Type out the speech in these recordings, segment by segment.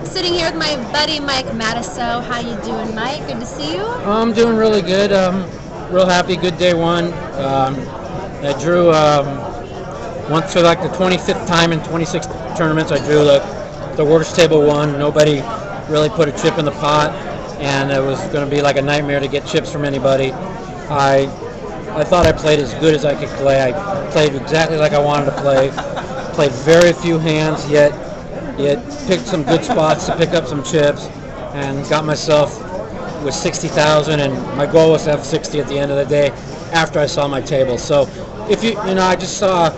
Sitting here with my buddy Mike Matusow. How you doing, Mike? Good to see you. I'm doing really good. Real happy. Good day one. I drew once for like the 25th time in 26 tournaments. I drew the worst table one. Nobody really put a chip in the pot, and it was going to be like a nightmare to get chips from anybody. I thought I played as good as I could play. I played exactly like I wanted to play. Played very few hands, yet picked some good spots to pick up some chips, and got myself with 60,000, and my goal was to have 60 at the end of the day after I saw my table. So if I just saw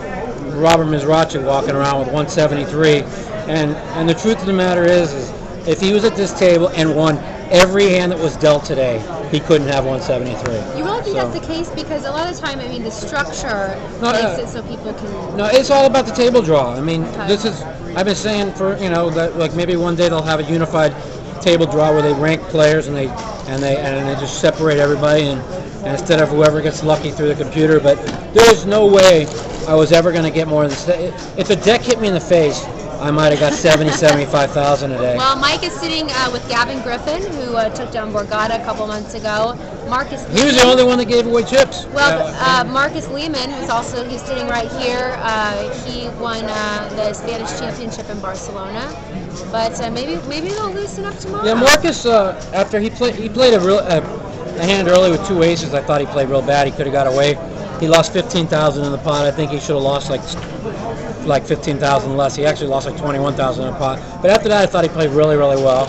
Robert Mizrachi walking around with 173, and the truth of the matter is if he was at this table and won every hand that was dealt today, he couldn't have 173. You really think that's the case? Because a lot of the time, the structure makes it so people can. No, it's all about the table draw. Okay. This is. I've been saying for that like maybe one day they'll have a unified table draw where they rank players and they just separate everybody and instead of whoever gets lucky through the computer. But there was no way I was ever going to get more than if a deck hit me in the face. I might have got 75,000 a day. Well, Mike is sitting with Gavin Griffin, who took down Borgata a couple months ago. Marcus He was the only one that gave away chips. Well, Marcus Lehman, he's sitting right here. He won the Spanish Championship in Barcelona, but maybe they'll loosen up tomorrow. Yeah, Marcus. After he played a hand early with two aces. I thought he played real bad. He could have got away. He lost 15,000 in the pot. I think he should have lost like 15,000 less. He actually lost like 21,000 in a pot. But after that, I thought he played really, really well.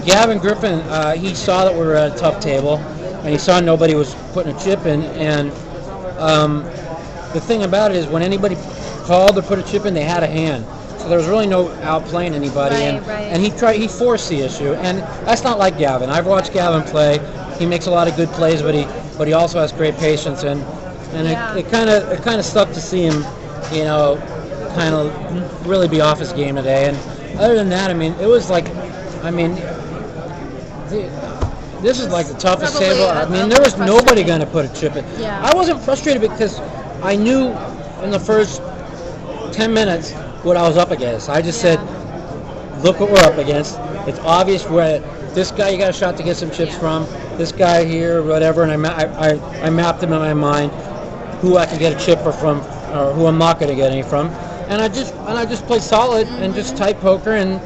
Gavin Griffin, he saw that we were at a tough table, and he saw nobody was putting a chip in. And the thing about it is, when anybody called to put a chip in, they had a hand. So there was really no outplaying anybody. Right. And he forced the issue. And that's not like Gavin. I've watched Gavin play. He makes a lot of good plays, but he also has great patience. And it kind of sucked to see him, kind of really be off his game today. And other than that, it was like, this is like the toughest Probably table. There was nobody going to put a chip in. Yeah. I wasn't frustrated because I knew in the first 10 minutes what I was up against. I just said, look what we're up against. It's obvious where this guy you got a shot to get some chips from. This guy here, whatever, and I mapped him in my mind who I can get a chip from, or who I'm not going to get any from, and I just play solid and just tight poker and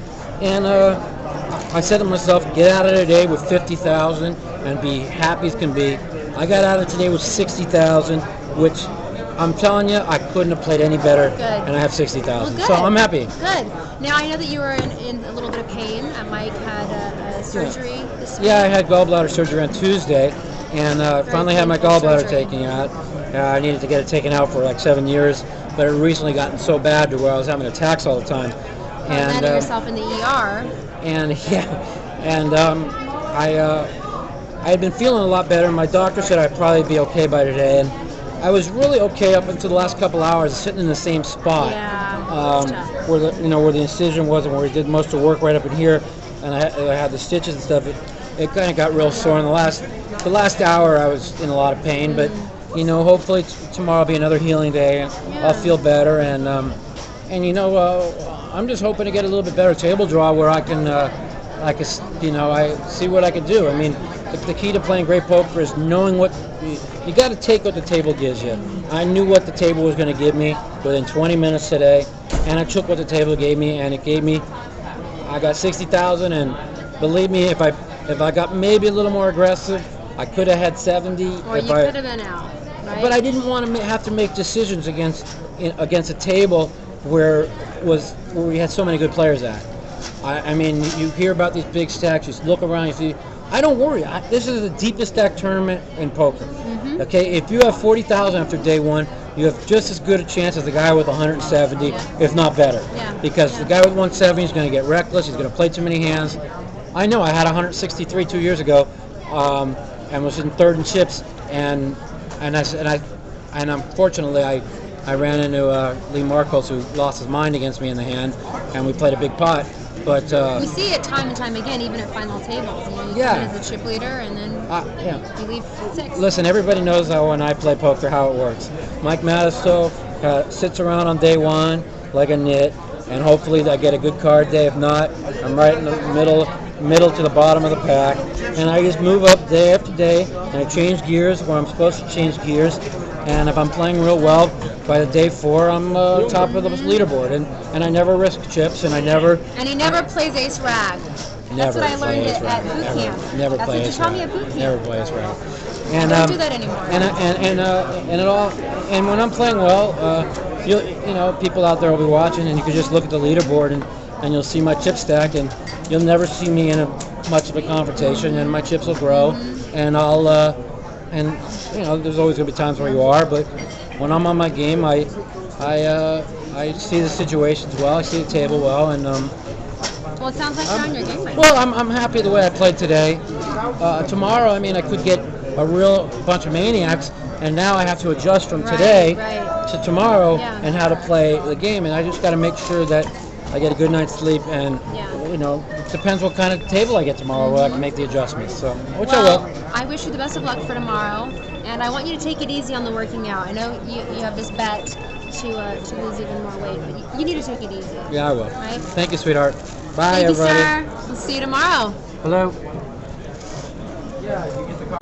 I said to myself, get out of today with 50,000 and be happy as can be. I got out of today with 60,000, which I'm telling you, I couldn't have played any better. Good. And I have 60,000, Well, so I'm happy. Good. Now I know that you were in a little bit of pain. Mike had a surgery this week. Yeah, I had gallbladder surgery on Tuesday, and finally had my gallbladder taken out. I needed to get it taken out for like 7 years, but it recently gotten so bad to where I was having attacks all the time. And landing yourself in the ER. I had been feeling a lot better. My doctor said I'd probably be okay by today, and I was really okay up until the last couple hours, sitting in the same spot where the incision was and where we did most of the work right up in here, and I had the stitches and stuff. It kind of got real sore. In the last hour, I was in a lot of pain, but hopefully tomorrow will be another healing day, and I'll feel better. And I'm just hoping to get a little bit better table draw where I can I see what I can do. The key to playing great poker is knowing what you got to take what the table gives you. I knew what the table was going to give me within 20 minutes today, and I took what the table gave me, and it gave me. I got 60,000, and believe me, if I got maybe a little more aggressive, I could have had 70. Or you could have been out. Right? But I didn't want to have to make decisions against a table where we had so many good players at. You hear about these big stacks. You look around, you see. I don't worry. This is the deepest stack tournament in poker. Mm-hmm. Okay, if you have 40,000 after day one, you have just as good a chance as the guy with 170, if not better. Yeah. Because the guy with 170 is going to get reckless. He's going to play too many hands. I know. I had 163 2 years ago, and was in third in chips, and unfortunately I ran into Lee Marcos, who lost his mind against me in the hand, and we played a big pot. But we see it time and time again, even at final tables. You come in as a chip leader, and then you leave 6. Listen, everybody knows how when I play poker how it works. Mike Matusow sits around on day one like a nit. and hopefully I get a good card day. If not, I'm right in the middle to the bottom of the pack, and I just move up day after day, and I change gears where I'm supposed to change gears. And if I'm playing real well, by the day 4, I'm top of the leaderboard, and I never risk chips, and I never. And he never plays ace rag. That's what I learned at boot camp. Never That's play what you ace taught me rag. at boot camp. Never play ace rag. And don't do that anymore. And it all. And when I'm playing well, people out there will be watching, and you can just look at the leaderboard and you'll see my chip stack, and you'll never see me in much of a confrontation, and my chips will grow, and I'll. And there's always gonna be times where you are, but when I'm on my game, I see the situations well, I see the table well, and well, it sounds like you're on your game right now. well, I'm happy the way I played today. Tomorrow, I could get a real bunch of maniacs, and now I have to adjust from today to tomorrow and how to play the game, and I just got to make sure that I get a good night's sleep, and it depends what kind of table I get tomorrow where I can make the adjustments. So, which I will. I wish you the best of luck for tomorrow, and I want you to take it easy on the working out. I know you have this bet to lose even more weight, but you need to take it easy. Yeah, I will. Right? Thank you, sweetheart. Bye, Thank everybody. you, sir. We'll see you tomorrow. Hello. Yeah, you get the call.